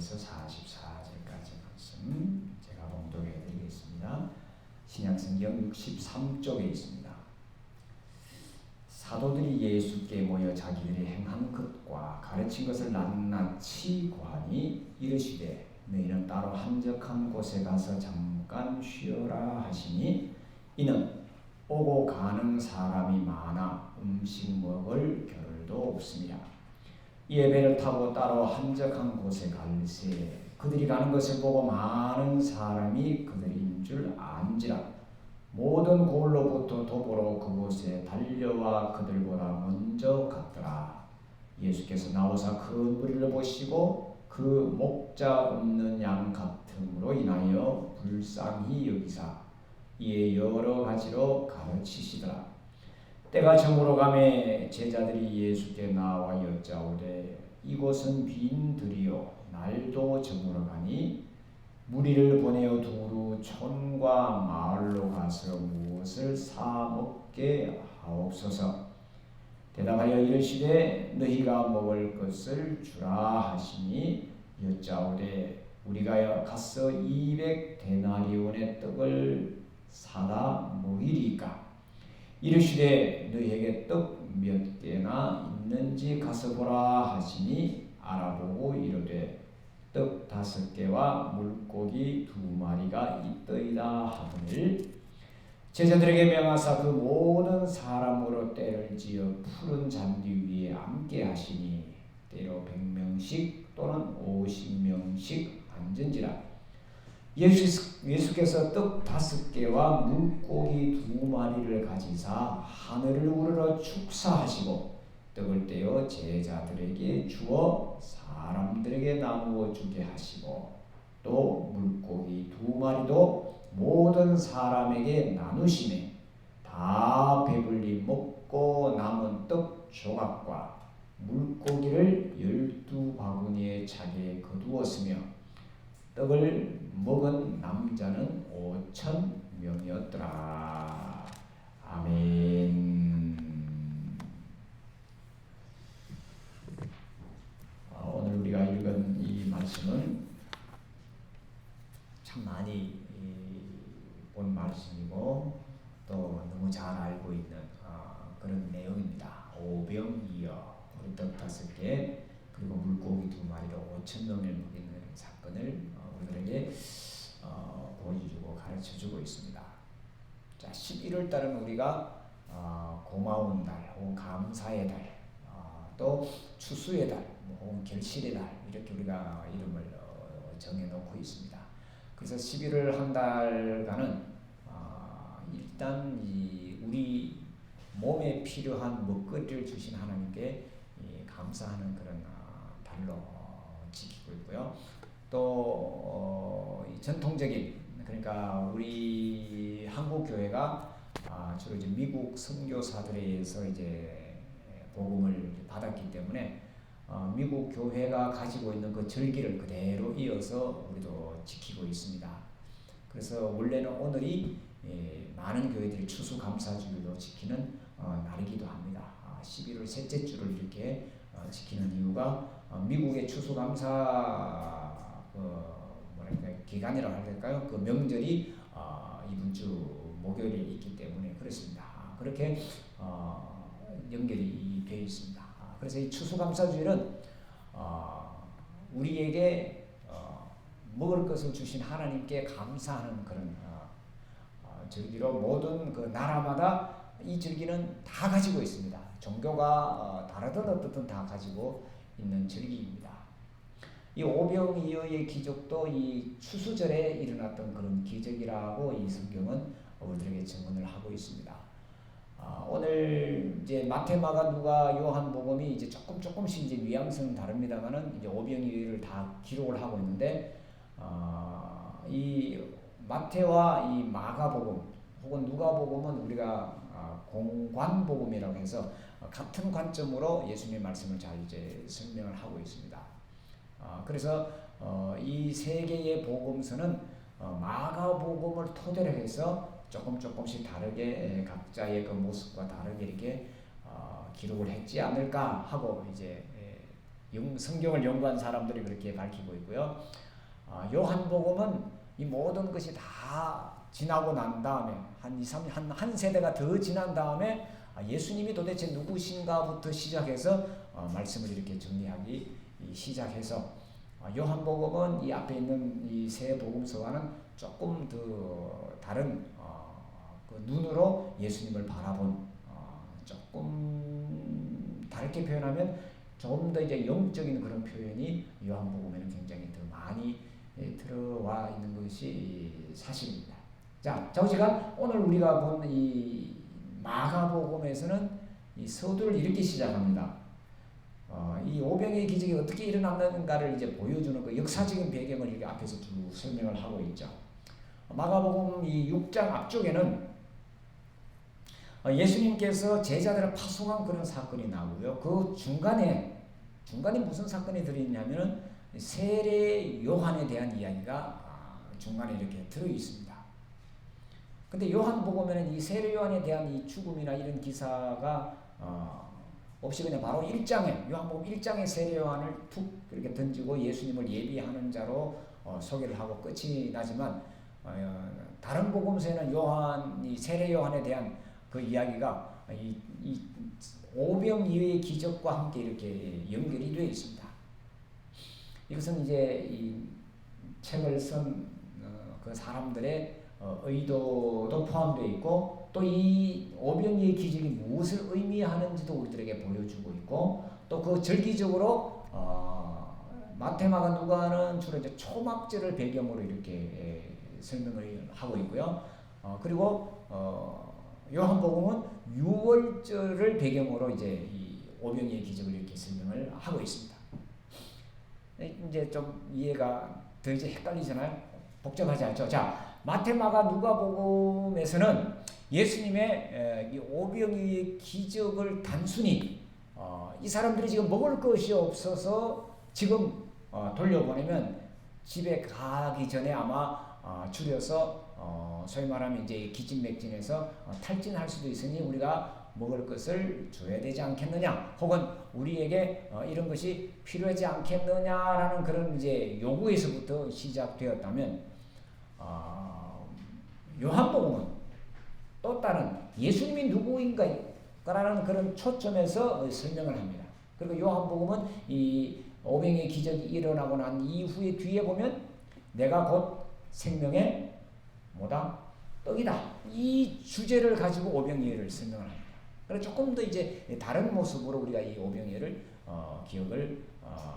1절에서 44절까지 말씀 제가 봉독해 드리겠습니다. 신약성경 63쪽에 있습니다. 사도들이 예수께 모여 자기들이 행한 것과 가르친 것을 낱낱이 고하니 이르시되 너희는 따로 한적한 곳에 가서 잠깐 쉬어라 하시니 이는 오고 가는 사람이 많아 음식 먹을 겨를도 없습니다. 이에 배를 타고 따로 한적한 곳에 갈새 그들이 가는 것을 보고 많은 사람이 그들인 줄 안지라 모든 고을로부터 도보로 그곳에 달려와 그들보다 먼저 갔더라. 예수께서 나오사 그 무리를 보시고 그 목자 없는 양 같음으로 인하여 불쌍히 여기사 이에 여러 가지로 가르치시더라. 때가 저물어 가매 제자들이 예수께 나와 여짜오되 이곳은 빈 들이요 날도 저물어 가니 무리를 보내어 두루 촌과 마을로 가서 무엇을 사 먹게 하옵소서. 대답하여 이르시되 너희가 먹을 것을 주라 하시니 여짜오되 우리가 가서 200데나리온의 떡을 사다 먹이리까. 이르시되 너희에게 떡 몇 개나 있는지 가서 보라 하시니 알아보고 이르되 떡 5개와 물고기 2마리가 있더이다 하거늘 제자들에게 명하사 그 모든 사람으로 때를 지어 푸른 잔디 위에 앉게 하시니 때로 100명씩 또는 50명씩 앉은지라. 예수께서 떡 5개와 물고기 2마리를 가지사 하늘을 우러러 축사하시고 떡을 떼어 제자들에게 주어 사람들에게 나누어 주게 하시고 또 물고기 2마리도 모든 사람에게 나누시매 다 배불리 먹고 남은 떡 조각과 물고기를 12바구니에 차게 거두었으며 떡을 먹은 남자는 5,000명이었더라. 아멘. 오늘 우리가 읽은 이 말씀은 참 많이 본 말씀이고 또 너무 잘 알고 있는 그런 내용입니다. 오병이어 떡 5개 그리고 물고기 2마리로 5,000명을 먹이는 사건을 우리들에게 보여주고 가르쳐주고 있습니다. 자, 11월 달은 우리가 고마운 달 혹은 감사의 달, 또 추수의 달, 혹은 결실의 달 이렇게 우리가 이름을 정해놓고 있습니다. 그래서 11월 한 달간은 일단 우리 몸에 필요한 먹거리를 주신 하나님께 감사하는 그런 달로 지키고 있고요. 또 전통적인 그러니까 우리 한국 교회가 주로 이제 미국 선교사들에 의해서 이제 복음을 받았기 때문에 미국 교회가 가지고 있는 그 절기를 그대로 이어서 우리도 지키고 있습니다. 그래서 원래는 오늘이 많은 교회들이 추수감사주일로 지키는 날이기도 합니다. 11월 셋째 주를 이렇게 지키는 이유가 미국의 추수감사 기간이라고 해야 될까요? 그 명절이 이번 주 목요일에 있기 때문에 그렇습니다. 그렇게 연결이 되어 있습니다. 그래서 이 추수감사주일은 우리에게 먹을 것을 주신 하나님께 감사하는 그런 절기로 모든 그 나라마다 이 절기는 다 가지고 있습니다. 종교가 다르든 어떻든 다 가지고 있는 절기입니다. 이 오병이어의 기적도 이 추수절에 일어났던 그런 기적이라고 이 성경은 우리들에게 증언을 하고 있습니다. 오늘 이제 마태, 마가, 누가, 요한 복음이 이제 조금씩 이제 뉘앙스는 다릅니다만은 이제 오병이어를 다 기록을 하고 있는데 이 마태와 이 마가 복음 혹은 누가 복음은 우리가 공관 복음이라고 해서 같은 관점으로 예수님의 말씀을 잘 이제 설명을 하고 있습니다. 그래서 이 세 개의 복음서는 마가복음을 토대로 해서 조금씩 다르게 각자의 그 모습과 다르게 이렇게 기록을 했지 않을까 하고 이제 성경을 연구한 사람들이 그렇게 밝히고 있고요. 요한복음은 이 모든 것이 다 지나고 난 다음에 한 세대가 더 지난 다음에 예수님이 도대체 누구신가부터 시작해서 말씀을 이렇게 정리하기 시작해서 요한복음은 이 앞에 있는 이 세 복음서와는 조금 더 다른 그 눈으로 예수님을 바라본 조금 다르게 표현하면 조금 더 이제 영적인 그런 표현이 요한복음에는 굉장히 더 많이 들어와 있는 것이 사실입니다. 자, 좌우지간 오늘 우리가 본 이 마가복음에서는 이 서두를 이렇게 시작합니다. 이 오병의 기적이 어떻게 일어났는가를 이제 보여주는 그 역사적인 배경을 이렇게 앞에서 쭉 설명을 하고 있죠. 마가복음 이 6장 앞쪽에는 예수님께서 제자들을 파송한 그런 사건이 나오고요. 그 중간에 무슨 사건이 들어있냐면은 세례 요한에 대한 이야기가 중간에 이렇게 들어 있습니다. 근데 요한복음에는 이 세례 요한에 대한 이 죽음이나 이런 기사가 없이 그냥 바로 1장에 요한복음 1장에 세례 요한을 툭 이렇게 던지고 예수님을 예비하는 자로 소개를 하고 끝이 나지만 다른 복음서에는 이 세례 요한에 대한 그 이야기가 이 오병이어의 기적과 함께 이렇게 연결이 되어 있습니다. 이것은 이제 이 책을 쓴 그 사람들의 의도도 포함되어 있고 또 이 오병이어의 기적이 무엇을 의미하는지도 우리들에게 보여주고 있고 또 그 절기적으로 마태, 마가, 누가는 주로 이제 초막절을 배경으로 이렇게 설명을 하고 있고요. 그리고 요한복음은 유월절을 배경으로 이제 이 오병이어의 기적을 이렇게 설명을 하고 있습니다. 이제 좀 이해가 더 이제 헷갈리잖아요. 복잡하지 않죠. 자, 마태, 마가, 누가복음에서는 예수님의 이 오병이어의 기적을 단순히 이 사람들이 지금 먹을 것이 없어서 지금 돌려보내면 집에 가기 전에 아마 줄여서 소위 말하면 이제 기진맥진해서 탈진할 수도 있으니 우리가 먹을 것을 줘야 되지 않겠느냐, 혹은 우리에게 이런 것이 필요하지 않겠느냐라는 그런 이제 요구에서부터 시작되었다면 요한복음은 또 다른 예수님이 누구인가라는 그런 초점에서 설명을 합니다. 그리고 요한복음은 이 오병이어의 기적이 일어나고 난 이후에 뒤에 보면 내가 곧 생명의 뭐다? 떡이다. 이 주제를 가지고 오병이어를 설명을 합니다. 그래서 조금 더 이제 다른 모습으로 우리가 이 오병이어를 기억을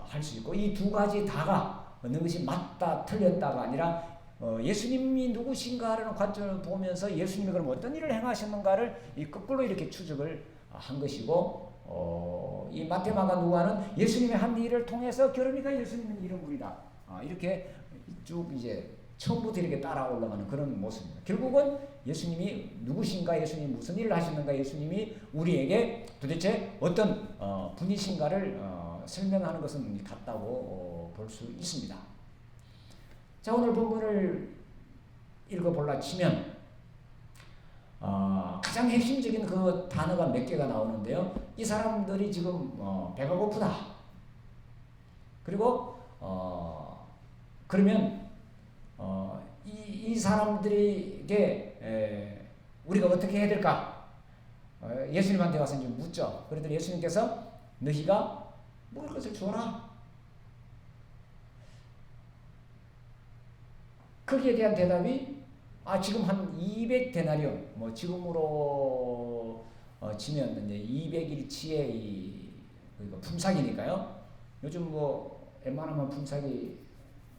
할 수 있고, 이 두 가지 다가 어느 것이 맞다 틀렸다가 아니라 예수님이 누구신가라는 관점을 보면서 예수님이 그럼 어떤 일을 행하셨는가를 이 거꾸로 이렇게 추적을 한 것이고, 이 마태, 마가, 누가는 예수님의 한 일을 통해서 그러니까 예수님은 이런 분이다. 이렇게 쭉 이제 처음부터 이렇게 따라 올라가는 그런 모습입니다. 결국은 예수님이 누구신가, 예수님이 무슨 일을 하셨는가, 예수님이 우리에게 도대체 어떤 분이신가를 설명하는 것은 같다고 볼 수 있습니다. 자, 오늘 본문을 읽어볼라 치면 가장 핵심적인 그 단어가 몇 개가 나오는데요. 이 사람들이 지금 배가 고프다. 그리고 그러면 이 사람들에게 우리가 어떻게 해야 될까? 예수님한테 와서 이제 묻죠. 그랬더니 예수님께서 너희가 먹을 것을 주어라. 거기에 대한 대답이 지금 한 200데나리온, 뭐 지금으로 치면 이제 200일치의 품삯이니까요. 요즘 뭐 웬만하면 품삯이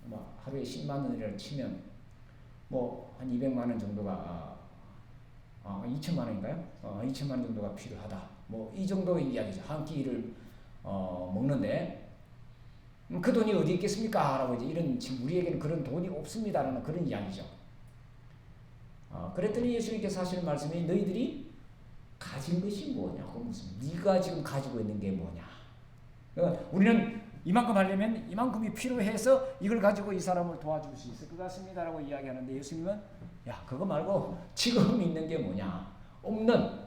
뭐 하루에 10만 원이라고 치면 뭐 한 200만 원 정도가 2천만 원인가요? 2천만 원 정도가 필요하다. 뭐 이 정도의 이야기죠. 한 끼를 먹는데 그 돈이 어디 있겠습니까? 라고 이제 이런, 지금 우리에게는 그런 돈이 없습니다라는 그런 이야기죠. 그랬더니 예수님께서 하시는 말씀이 너희들이 가진 것이 뭐냐고 묻습니다. 네가 지금 가지고 있는 게 뭐냐? 우리는 이만큼 하려면 이만큼이 필요해서 이걸 가지고 이 사람을 도와줄 수 있을 것 같습니다라고 이야기하는데 예수님은 야, 그거 말고 지금 있는 게 뭐냐? 없는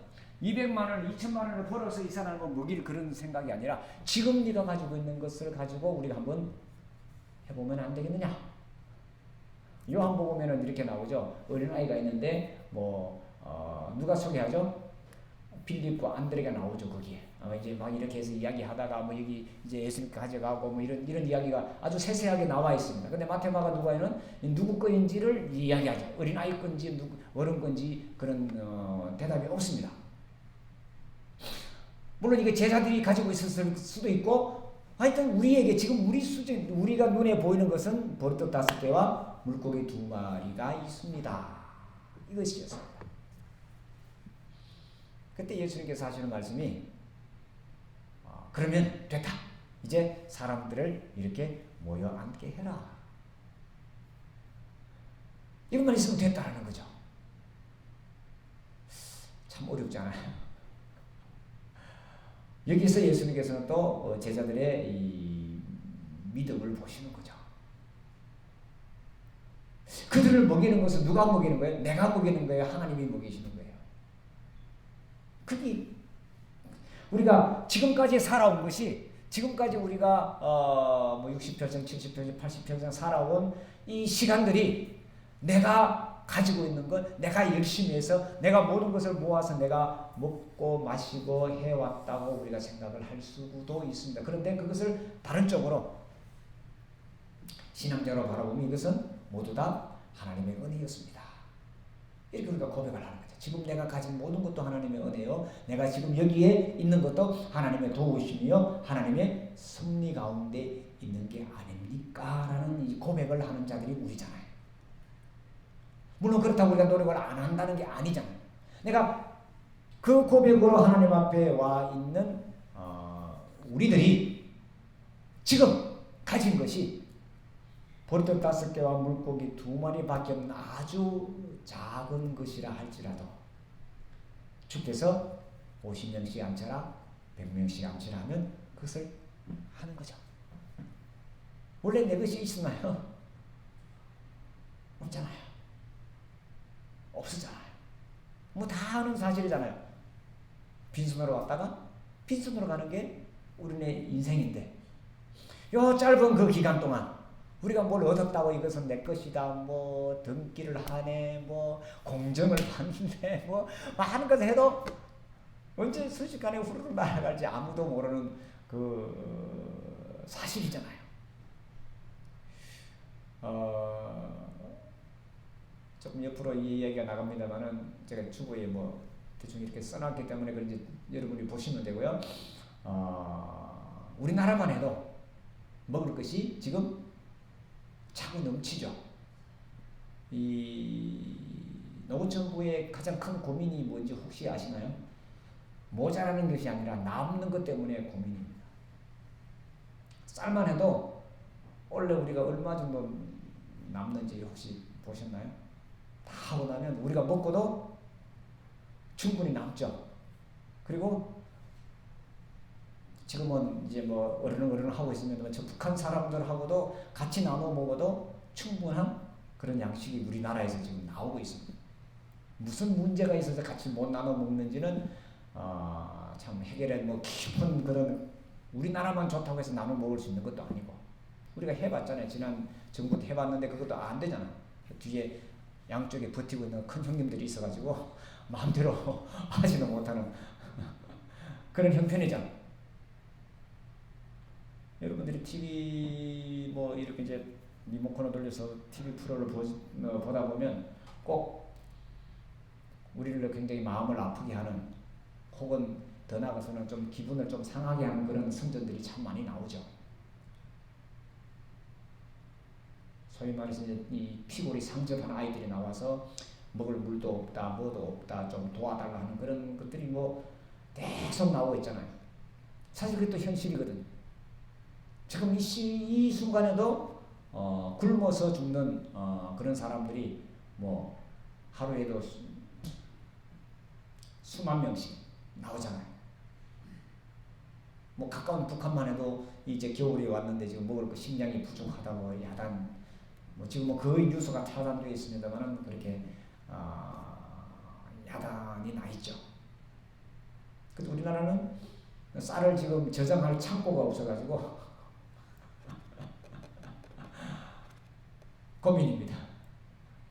200만 원, 2천만 원을 벌어서 이 사람을 먹일 그런 생각이 아니라 지금 네가 가지고 있는 것을 가지고 우리가 한번 해보면 안 되겠느냐. 요한복음에는 이렇게 나오죠. 어린아이가 있는데 누가 소개하죠? 빌립과 안드레가 나오죠. 거기에 이제 막 이렇게 해서 이야기하다가 뭐 여기 이제 예수님께 가져가고 뭐 이런 이야기가 아주 세세하게 나와 있습니다. 근데 마태, 마가, 누가에는 누구 거인지를 이야기하죠. 어린아이 건지 어른 건지 그런 대답이 없습니다. 물론 이게 제자들이 가지고 있었을 수도 있고, 하여튼 우리에게 지금 우리가 눈에 보이는 것은 버릇 5개와 물고기 2마리가 있습니다. 이것이었습니다. 그때 예수님께서 하시는 말씀이 그러면 됐다. 이제 사람들을 이렇게 모여 앉게 해라. 이것만 있으면 됐다라는 거죠. 참 어렵지 않아요. 여기서 예수님께서는 또 제자들의 이 믿음을 보시는 거죠. 그들을 먹이는 것은 누가 먹이는 거예요? 내가 먹이는 거예요? 하나님이 먹이시는 거예요? 그게 우리가 지금까지 살아온 것이, 지금까지 우리가 60평생, 70평생, 80평생 살아온 이 시간들이 내가 가지고 있는 것, 내가 열심히 해서 내가 모든 것을 모아서 내가 먹고 마시고 해왔다고 우리가 생각을 할 수도 있습니다. 그런데 그것을 다른 쪽으로 신앙적으로 바라보면 이것은 모두 다 하나님의 은혜였습니다. 이렇게 우리가 고백을 하는 거죠. 지금 내가 가진 모든 것도 하나님의 은혜요, 내가 지금 여기에 있는 것도 하나님의 도우심이요, 하나님의 섭리 가운데 있는 게 아닙니까? 라는 이 고백을 하는 자들이 우리잖아요. 물론 그렇다고 우리가 노력을 안 한다는 게 아니잖아요. 내가 그 고백으로 하나님 앞에 와 있는 우리들이 지금 가진 것이 버릇 5개와 물고기 2마리밖에 없는 아주 작은 것이라 할지라도 주께서 50명씩 암쳐라, 100명씩 암쳐라 하면 그것을 하는 거죠. 원래 내 것이 있었나요? 없잖아요. 없었잖아요. 뭐 다 아는 사실이잖아요. 빈손으로 왔다가 빈손으로 가는 게 우리네 인생인데, 요 짧은 그 기간 동안 우리가 뭘 얻었다고 이것은 내 것이다, 뭐 등기를 하네, 뭐 공정을 받는데, 뭐 하는 것을 해도 언제 순식간에 후루룩 날아갈지 아무도 모르는 그 사실이잖아요. 조금 옆으로 이 이야기가 나갑니다만은 제가 주보에 뭐 대충 이렇게 써놨기 때문에 그런지 여러분이 보시면 되고요. 우리나라만 해도 먹을 것이 지금 차고 넘치죠. 이 노무정부의 가장 큰 고민이 뭔지 혹시 아시나요? 모자라는 것이 아니라 남는 것 때문에 고민입니다. 쌀만 해도 원래 우리가 얼마 정도 남는지 혹시 보셨나요? 다 하고 나면 우리가 먹고도 충분히 남죠. 그리고 지금은 이제 뭐 어른은 하고 있으면 저 북한 사람들하고도 같이 나눠 먹어도 충분한 그런 양식이 우리나라에서 지금 나오고 있습니다. 무슨 문제가 있어서 같이 못 나눠 먹는지는 참 해결에 뭐 깊은 그런, 우리나라만 좋다고 해서 나눠 먹을 수 있는 것도 아니고, 우리가 해봤잖아요. 지난 정부 때 해봤는데 그것도 안 되잖아요. 뒤에 양쪽에 버티고 있는 큰 형님들이 있어가지고 마음대로 하지는 못하는 그런 형편이잖아요. 여러분들이 TV 뭐 이렇게 이제 리모컨을 돌려서 TV 프로를 보다 보면 꼭 우리를 굉장히 마음을 아프게 하는, 혹은 더 나아가서는 좀 기분을 좀 상하게 하는 그런 선전들이 참 많이 나오죠. 소위 말해서 이 피골이 상접한 아이들이 나와서 먹을 물도 없다, 뭐도 없다, 좀 도와달라 하는 그런 것들이 뭐 계속 나오고 있잖아요. 사실 그게 또 현실이거든요. 지금 이 순간에도 굶어서 죽는 그런 사람들이 뭐 하루에도 수만 명씩 나오잖아요. 뭐 가까운 북한만 해도 이제 겨울이 왔는데 지금 먹을 거 식량이 부족하다고 야단, 뭐 지금 뭐 거의 뉴스가 차단되어 있습니다만은 그렇게 야단이 나 있죠. 우리나라는 쌀을 지금 저장할 창고가 없어가지고 고민입니다.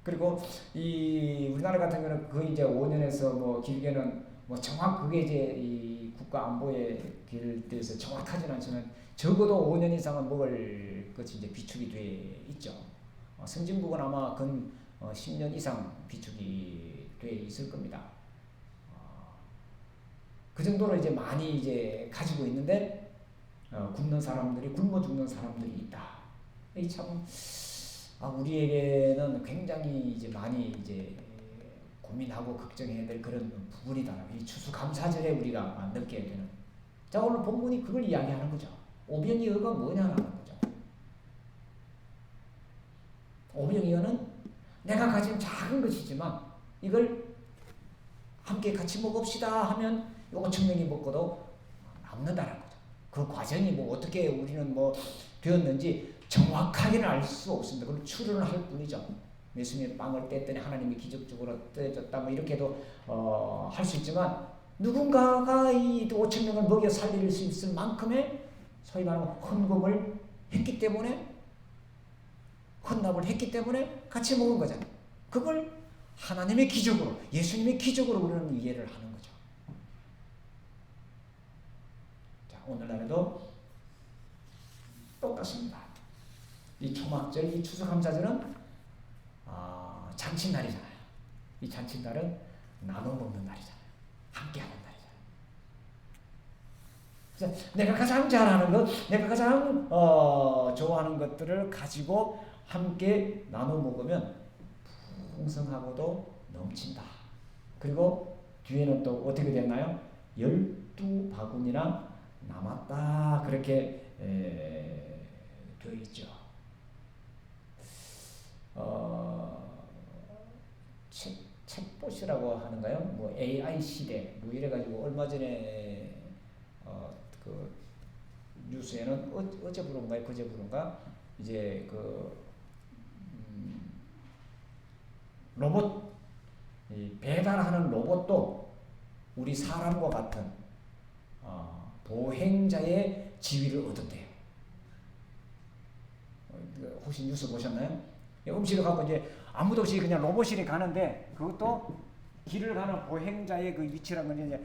그리고 이 우리나라 같은 경우는 거의 이제 5년에서 뭐 길게는 뭐 그게 이제 이 국가 안보에 길대해서 정확하진 않지만 적어도 5년 이상은 먹을 것이 이제 비축이 돼 있죠. 선진국은 아마 근 10년 이상 비축이 돼 있을 겁니다. 그 정도로 이제 많이 이제 가지고 있는데 굶는 사람들이 굶어 죽는 사람들이 있다. 이 참 우리에게는 굉장히 이제 많이 이제 고민하고 걱정해야 될 그런 부분이다. 이 추수감사절에 우리가 느껴야 되는. 자, 오늘 본문이 그걸 이야기하는 거죠. 오병이어가 뭐냐라는 거죠. 오병이어는 내가 가진 작은 것이지만 이걸 함께 같이 먹읍시다 하면 5,000명이 먹고도 남는다는 거죠. 그 과정이 뭐 어떻게 우리는 뭐 되었는지 정확하게는 알 수 없습니다. 그럼 추론을 할 뿐이죠. 예수님이 빵을 뗐더니 하나님이 기적적으로 떼줬다 뭐 이렇게도 할 수 있지만 누군가가 이 5,000명을 먹여 살릴 수 있을 만큼의 소위 말하면 헌금을 했기 때문에 헌납을 했기 때문에 같이 먹은 거잖아요. 그걸 하나님의 기적으로 예수님의 기적으로 우리는 이해를 하는 거죠. 자, 오늘날에도 똑같습니다. 이 초막절, 이 추수감사절은 잔칫날이잖아요. 이 잔칫날은 나눠 먹는 날이잖아요. 함께하는 날이잖아요. 그래서 내가 가장 잘하는 것, 내가 가장 좋아하는 것들을 가지고 함께 나눠 먹으면 풍성하고도 넘친다. 그리고 뒤에는 또 어떻게 됐나요? 12바구니나 남았다. 그렇게 되어 있죠. 챗봇이라고 하는가요? 뭐 AI 시대 뭐 이래가지고 얼마 전에 그 뉴스에는 어제 부른가요? 그제 부른가? 이제 그 로봇 배달하는 로봇도 우리 사람과 같은 보행자의 지위를 얻었대요. 혹시 뉴스 보셨나요? 음식을 갖고 이제 아무도 없이 그냥 로봇이 가는데 그것도 길을 가는 보행자의 그 위치란 건 이제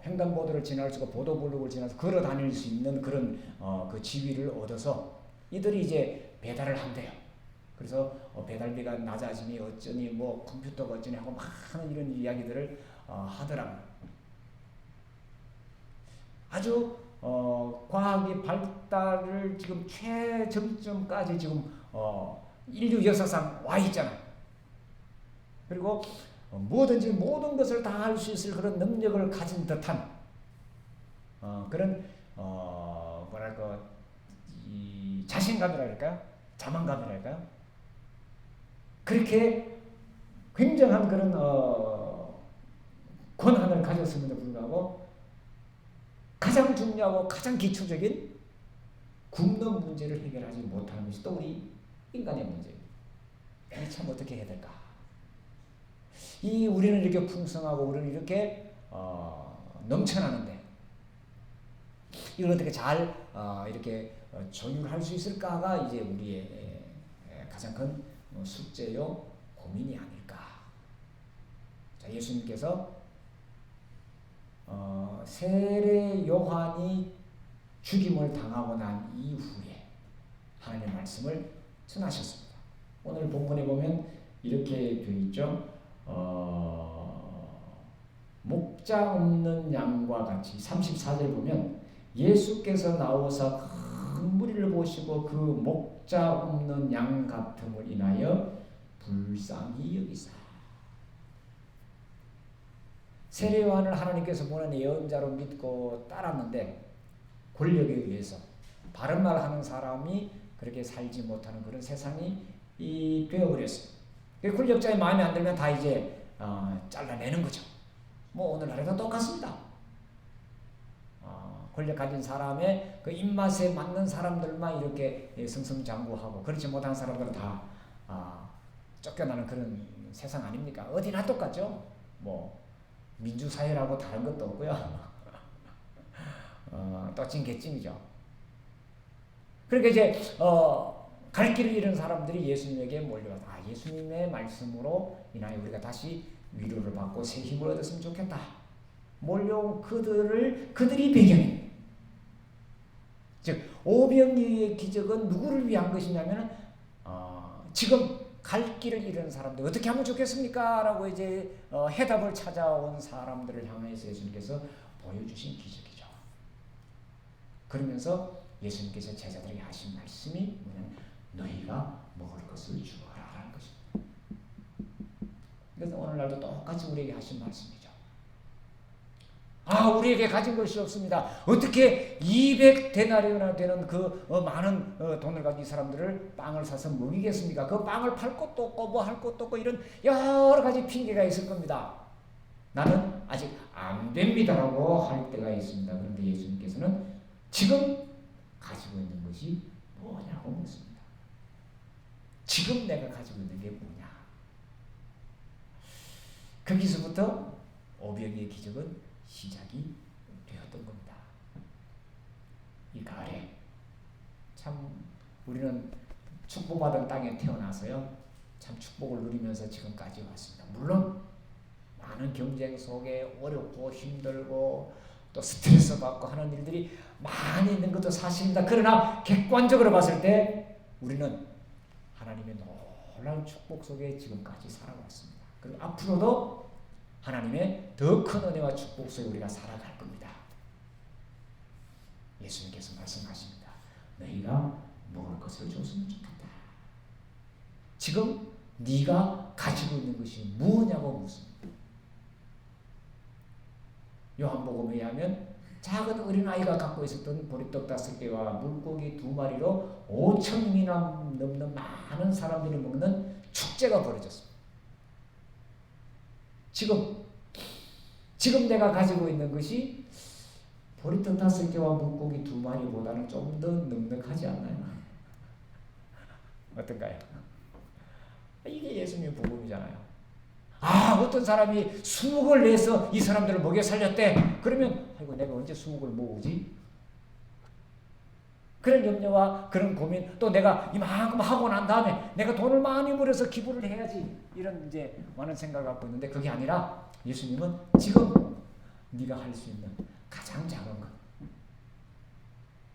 횡단보도를 지날 수가 보도블록을 지나서 걸어 다닐 수 있는 그런 그 지위를 얻어서 이들이 이제 배달을 한대요. 그래서 배달비가 낮아짐이 어쩌니 뭐 컴퓨터가 어쩌니 하고 많은 이런 이야기들을 하더라고요. 아주 과학의 발달을 지금 최정점까지 지금 인류 역사상 와 있잖아요. 그리고 뭐든지 모든 것을 다 할 수 있을 그런 능력을 가진 듯한 그런 뭐랄까 이 자신감이랄까요? 자만감이랄까요? 그렇게 굉장한 그런 권한을 가졌음에도 불구하고 가장 중요하고 가장 기초적인 굶는 문제를 해결하지 못하는 것이 또 우리 인간의 문제입니다. 참 어떻게 해야 될까? 우리는 이렇게 풍성하고 우리는 이렇게 넘쳐나는데 이걸 어떻게 잘 이렇게 조율할 수 있을까가 이제 우리의 가장 큰 숙제요 고민이 아닐까. 자, 예수님께서 세례 요한이 죽임을 당하고 난 이후에 하나님의 말씀을 전하셨습니다. 오늘 본문에 보면 이렇게 되어 있죠. 목자 없는 양과 같이 34절 보면 예수께서 나오사 큰 무리를 보시고 그 목자 없는 양 같음을 인하여 불쌍히 여기사. 세례 요한을 하나님께서 보낸 예언자로 믿고 따랐는데 권력에 의해서 바른 말 하는 사람이 그렇게 살지 못하는 그런 세상이 되어버렸어요. 권력자의 마음에 안 들면 다 이제 잘라내는 거죠. 뭐 오늘날에도 똑같습니다. 권력 가진 사람의 그 입맛에 맞는 사람들만 이렇게 승승장구하고 그렇지 못한 사람들은 다 쫓겨나는 그런 세상 아닙니까? 어디나 똑같죠. 뭐 민주사회라고 다른 것도 없고요. 떠친 개찜이죠. 그러니까 이제 갈 길을 잃은 사람들이 예수님에게 몰려와서 예수님의 말씀으로 인하여 우리가 다시 위로를 받고 새 힘을 얻었으면 좋겠다. 몰려온 그들이 배경입니다. 즉 오병이어의 기적은 누구를 위한 것이냐면 지금 갈 길을 잃은 사람들 어떻게 하면 좋겠습니까? 라고 이제 해답을 찾아온 사람들을 향해서 예수님께서 보여주신 기적이죠. 그러면서 예수님께서 제자들에게 하신 말씀이 뭐냐면 너희가 먹을 것을 주어라 라는 것입니다. 그래서 오늘날도 똑같이 우리에게 하신 말씀이죠. 우리에게 가진 것이 없습니다. 어떻게 200데나리온이나 되는 그 많은 돈을 가진 이 사람들을 빵을 사서 먹이겠습니까? 그 빵을 팔 것도 없고 뭐 할 것도 없고 이런 여러 가지 핑계가 있을 겁니다. 나는 아직 안 됩니다라고 할 때가 있습니다. 그런데 예수님께서는 지금 가지고 있는 것이 뭐냐고 묻습니다. 지금 내가 가지고 있는 게 뭐냐? 거기서부터 오병이의 기적은 시작이 되었던 겁니다. 이 가을에 참 우리는 축복받은 땅에 태어나서요 참 축복을 누리면서 지금까지 왔습니다. 물론 많은 경쟁 속에 어렵고 힘들고 또 스트레스 받고 하는 일들이 많이 있는 것도 사실입니다. 그러나 객관적으로 봤을 때 우리는 하나님의 놀라운 축복 속에 지금까지 살아왔습니다. 그리고 앞으로도 하나님의 더 큰 은혜와 축복 속에 우리가 살아갈 겁니다. 예수님께서 말씀하십니다. 너희가 먹을 것을 줬으면 좋겠다. 지금 네가 가지고 있는 것이 무엇냐고 묻습니다. 요한복음에 의하면 작은 어린아이가 갖고 있었던 보리떡 5개와 물고기 2마리로 5,000명이나 넘는 많은 사람들이 먹는 축제가 벌어졌습니다. 지금 내가 가지고 있는 것이 보리떡 5개와 물고기 2마리보다는 좀 더 넉넉하지 않나요? 어떤가요? 이게 예수님의 복음이잖아요. 어떤 사람이 20을 내서 이 사람들을 먹여 살렸대. 그러면 아이고 내가 언제 20을 모으지? 그런 염려와 그런 고민, 또 내가 이만큼 하고 난 다음에 내가 돈을 많이 벌어서 기부를 해야지, 이런 이제 많은 생각을 갖고 있는데 그게 아니라 예수님은 지금 네가 할 수 있는 가장 작은 것,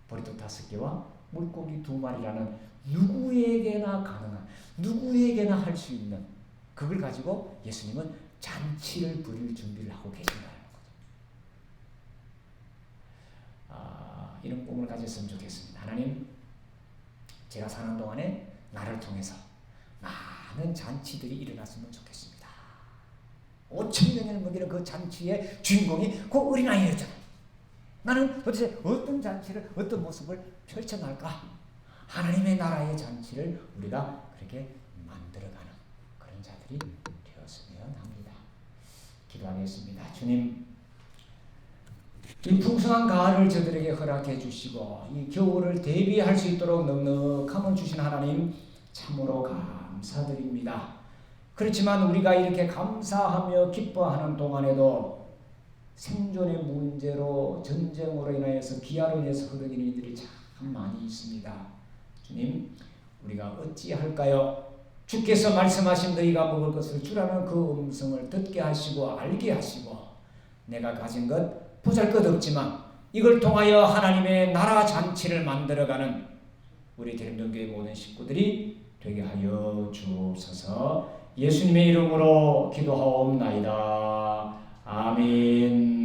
보리떡 5개와 물고기 2마리라는 누구에게나 가능한, 누구에게나 할 수 있는 그걸 가지고 예수님은 잔치를 부릴 준비를 하고 계신다는 거죠. 이런 꿈을 가졌으면 좋겠습니다. 하나님, 제가 사는 동안에 나를 통해서 많은 잔치들이 일어났으면 좋겠습니다. 5,000명을 먹이는 그 잔치의 주인공이 그 어린아이였잖아요. 나는 도대체 어떤 잔치를, 어떤 모습을 펼쳐나갈까? 하나님의 나라의 잔치를 우리가 그렇게 만들어가는 그런 자들이 되었으면 합니다. 기도하겠습니다. 주님, 이 풍성한 가을을 저들에게 허락해 주시고 이 겨울을 대비할 수 있도록 넉넉함을 주신 하나님 참으로 감사드립니다. 그렇지만 우리가 이렇게 감사하며 기뻐하는 동안에도 생존의 문제로, 전쟁으로 인하여서, 기아로 인해서 흐르는 일들이 참 많이 있습니다. 주님, 우리가 어찌할까요? 주께서 말씀하신 너희가 먹을 것을 주라는 그 음성을 듣게 하시고 알게 하시고, 내가 가진 것 보잘것없지만 이걸 통하여 하나님의 나라 잔치를 만들어가는 우리 대림동교회 모든 식구들이 되게 하여 주옵소서. 예수님의 이름으로 기도하옵나이다. 아멘.